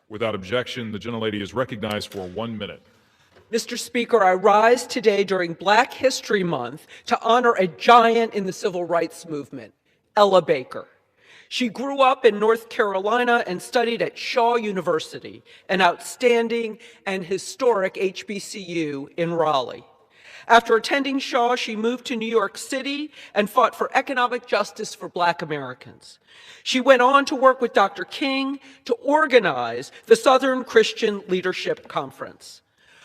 Without objection, the gentlelady is recognized for 1 minute. Mr. Speaker, I rise today during Black History Month to honor a giant in the civil rights movement, Ella Baker. She grew up in North Carolina and studied at Shaw University, an outstanding and historic HBCU in Raleigh. After attending Shaw, she moved to New York City and fought for economic justice for Black Americans. She went on to work with Dr. King to organize the Southern Christian Leadership Conference.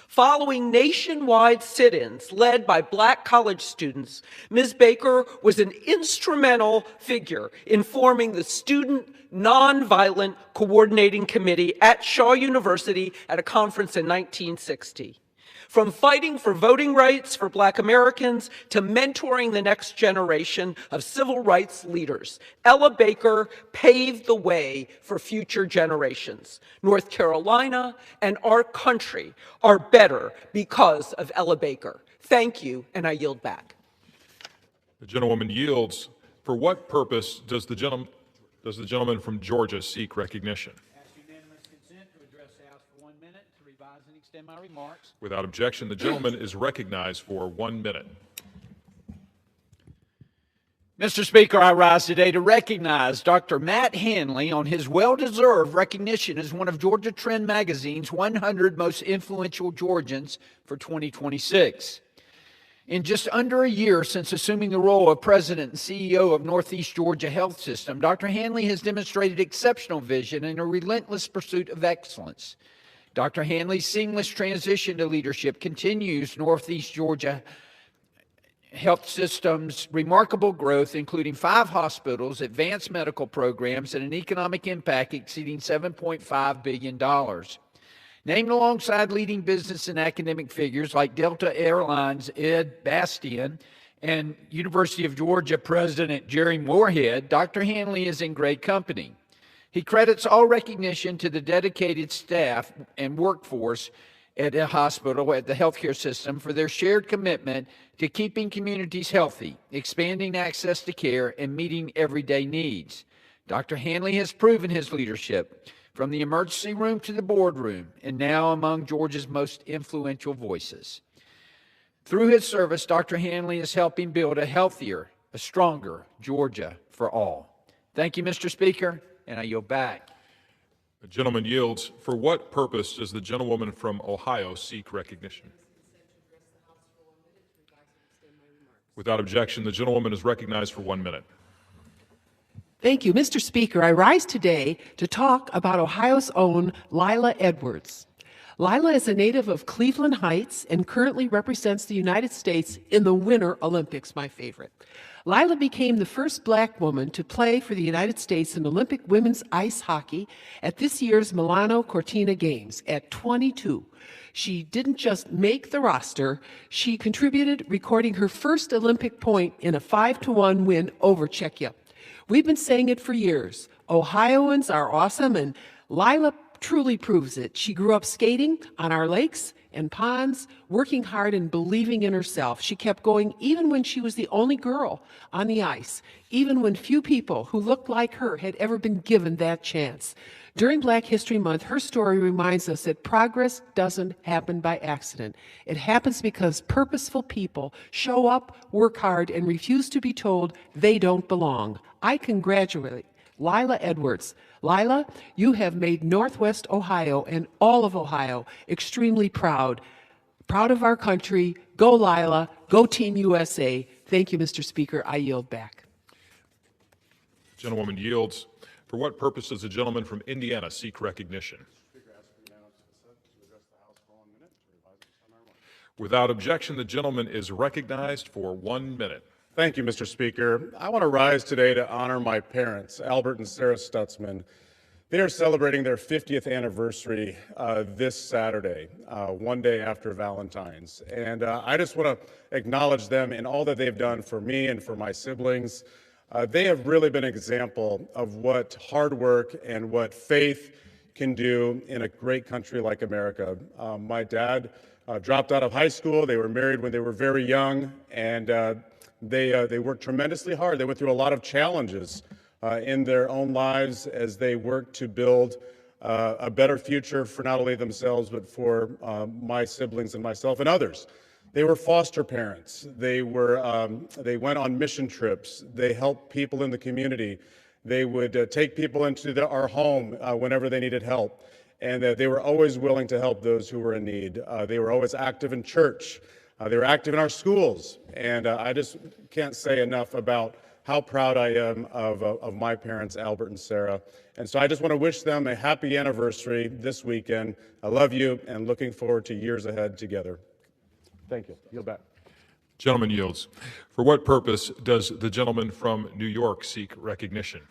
Following nationwide sit-ins led by Black college students, Ms. Baker was an instrumental figure in forming the Student Nonviolent Coordinating Committee at Shaw University at a conference in 1960. From fighting for voting rights for Black Americans to mentoring the next generation of civil rights leaders, Ella Baker paved the way for future generations. North Carolina and our country are better because of Ella Baker. Thank you, and I yield back. The gentlewoman yields. For what purpose does the gentleman from Georgia seek recognition? My remarks. Without objection, the gentleman is recognized for 1 minute. Mr. Speaker, I rise today to recognize Dr. Matt Hanley on his well-deserved recognition as one of Georgia Trend Magazine's 100 most influential Georgians for 2026. In just under a year since assuming the role of President and CEO of Northeast Georgia Health System, Dr. Hanley has demonstrated exceptional vision and a relentless pursuit of excellence. Dr. Hanley's seamless transition to leadership continues Northeast Georgia Health System's remarkable growth, including 5 hospitals, advanced medical programs, and an economic impact exceeding $7.5 billion. Named alongside leading business and academic figures like Delta Airlines' Ed Bastian and University of Georgia President Jerry Moorhead, Dr. Hanley is in great company. He credits all recognition to the dedicated staff and workforce at a hospital, at the healthcare system, for their shared commitment to keeping communities healthy, expanding access to care, and meeting everyday needs. Dr. Hanley has proven his leadership from the emergency room to the boardroom, and now among Georgia's most influential voices. Through his service, Dr. Hanley is helping build a healthier, a stronger Georgia for all. Thank you, Mr. Speaker. And I yield back. The gentleman yields. For what purpose does the gentlewoman from Ohio seek recognition? Without objection, the gentlewoman is recognized for 1 minute. Thank you, Mr. Speaker. I rise today to talk about Ohio's own Lila Edwards. Lila is a native of Cleveland Heights and currently represents the United States in the Winter Olympics, my favorite. Lila became the first Black woman to play for the United States in Olympic women's ice hockey at this year's Milano Cortina Games at 22. She didn't just make the roster, she contributed, recording her first Olympic point in a 5-1 win over Czechia. We've been saying it for years. Ohioans are awesome, and Lila truly proves it. She grew up skating on our lakes and ponds, working hard and believing in herself. She kept going even when she was the only girl on the ice, even when few people who looked like her had ever been given that chance. During Black History Month, her story reminds us that progress doesn't happen by accident. It happens because purposeful people show up, work hard, and refuse to be told they don't belong. I congratulate Lila Edwards. Lila, you have made Northwest Ohio and all of Ohio extremely proud. Proud of our country. Go Lila. Go Team USA. Thank you, Mr. Speaker. I yield back. The gentlewoman yields. For what purpose does the gentleman from Indiana seek recognition? Without objection, the gentleman is recognized for 1 minute. Thank you, Mr. Speaker. I want to rise today to honor my parents, Albert and Sarah Stutzman. They are celebrating their 50th anniversary this Saturday, one day after Valentine's. And I just want to acknowledge them and all that they've done for me and for my siblings. They have really been an example of what hard work and what faith can do in a great country like America. My dad dropped out of high school. They were married when they were very young, and they worked tremendously hard. They went through a lot of challenges in their own lives as they worked to build a better future for not only themselves, but for my siblings and myself and others. They were foster parents. They went on mission trips. They helped people in the community. They would take people into our home whenever they needed help. And they were always willing to help those who were in need. They were always active in church. They were active in our schools. And I just can't say enough about how proud I am of my parents, Albert and Sarah. And so I just want to wish them a happy anniversary this weekend. I love you and looking forward to years ahead together. Thank you. Yield back. Gentleman yields. For what purpose does the gentleman from New York seek recognition?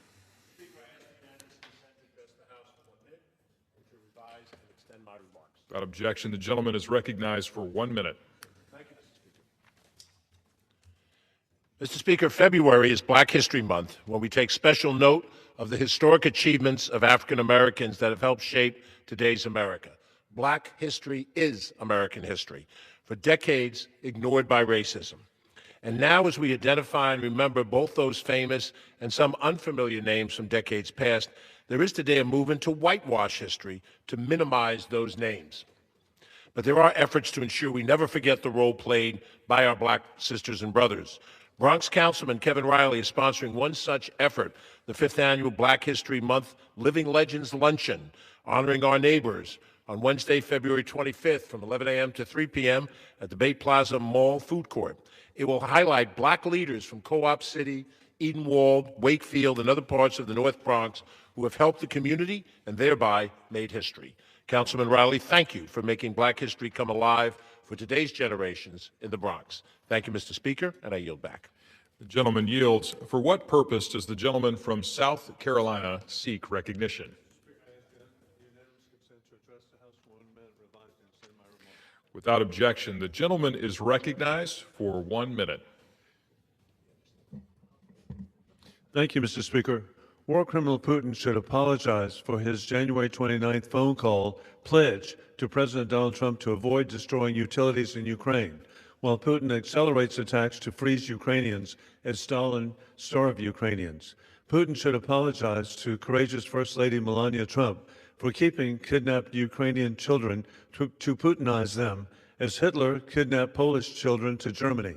Without objection, the gentleman is recognized for 1 minute. Mr. Speaker, February is Black History Month, when we take special note of the historic achievements of African Americans that have helped shape today's America. Black history is American history, for decades ignored by racism. And now, as we identify and remember both those famous and some unfamiliar names from decades past, there is today a movement to whitewash history to minimize those names. But there are efforts to ensure we never forget the role played by our Black sisters and brothers. Bronx Councilman Kevin Riley is sponsoring one such effort, the 5th Annual Black History Month Living Legends Luncheon, honoring our neighbors, on Wednesday, February 25th from 11 a.m. to 3 p.m. at the Bay Plaza Mall Food Court. It will highlight Black leaders from Co-op City, Edenwald, Wakefield, and other parts of the North Bronx who have helped the community and thereby made history. Councilman Riley, thank you for making Black history come alive for today's generations in the Bronx. Thank you, Mr. Speaker, and I yield back. The gentleman yields. For what purpose does the gentleman from South Carolina seek recognition? Without objection, the gentleman is recognized for 1 minute. Thank you, Mr. Speaker. War criminal Putin should apologize for his January 29th phone call pledge to President Donald Trump to avoid destroying utilities in Ukraine, while Putin accelerates attacks to freeze Ukrainians as Stalin starved Ukrainians. Putin should apologize to courageous First Lady Melania Trump for keeping kidnapped Ukrainian children to Putinize them, as Hitler kidnapped Polish children to Germany.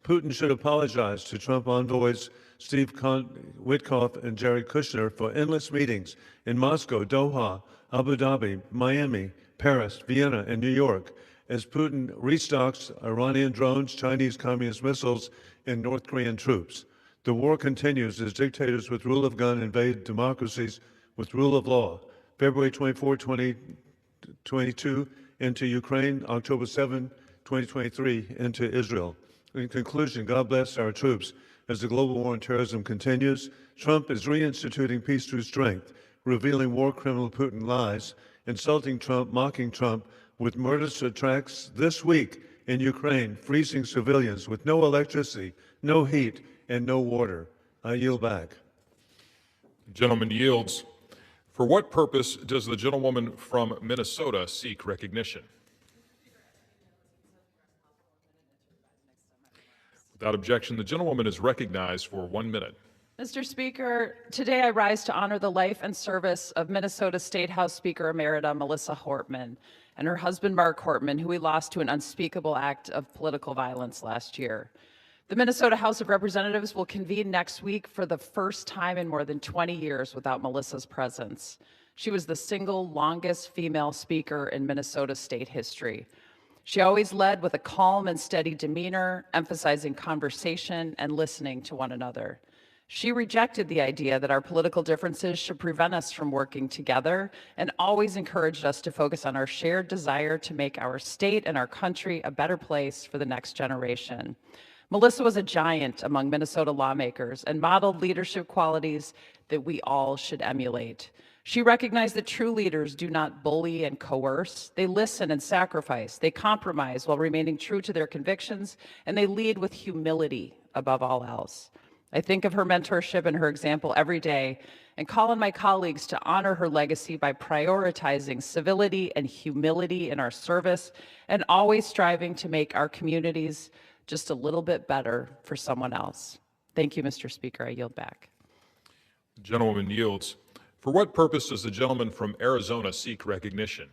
Putin should apologize to Trump envoys Steve Witkoff and Jared Kushner for endless meetings in Moscow, Doha, Abu Dhabi, Miami, Paris, Vienna, and New York, as Putin restocks Iranian drones, Chinese communist missiles, and North Korean troops. The war continues as dictators with rule of gun invade democracies with rule of law. February 24, 2022 into Ukraine, October 7, 2023 into Israel. In conclusion, God bless our troops as the global war on terrorism continues. Trump is reinstituting peace through strength, revealing war criminal Putin lies, insulting Trump, mocking Trump with murderous attacks this week in Ukraine, freezing civilians with no electricity, no heat, and no water. I yield back. The gentleman yields. For what purpose does the gentlewoman from Minnesota seek recognition? Without objection, the gentlewoman is recognized for 1 minute. Mr. Speaker, today I rise to honor the life and service of Minnesota State House Speaker Emerita Melissa Hortman and her husband Mark Hortman, who we lost to an unspeakable act of political violence last year. The Minnesota House of Representatives will convene next week for the first time in more than 20 years without Melissa's presence. She was the single longest female speaker in Minnesota state history. She always led with a calm and steady demeanor, emphasizing conversation and listening to one another. She rejected the idea that our political differences should prevent us from working together and always encouraged us to focus on our shared desire to make our state and our country a better place for the next generation. Melissa was a giant among Minnesota lawmakers and modeled leadership qualities that we all should emulate. She recognized that true leaders do not bully and coerce. They listen and sacrifice. They compromise while remaining true to their convictions, and they lead with humility above all else. I think of her mentorship and her example every day and call on my colleagues to honor her legacy by prioritizing civility and humility in our service and always striving to make our communities just a little bit better for someone else. Thank you, Mr. Speaker. I yield back. The gentlewoman yields. For what purpose does the gentleman from Arizona seek recognition?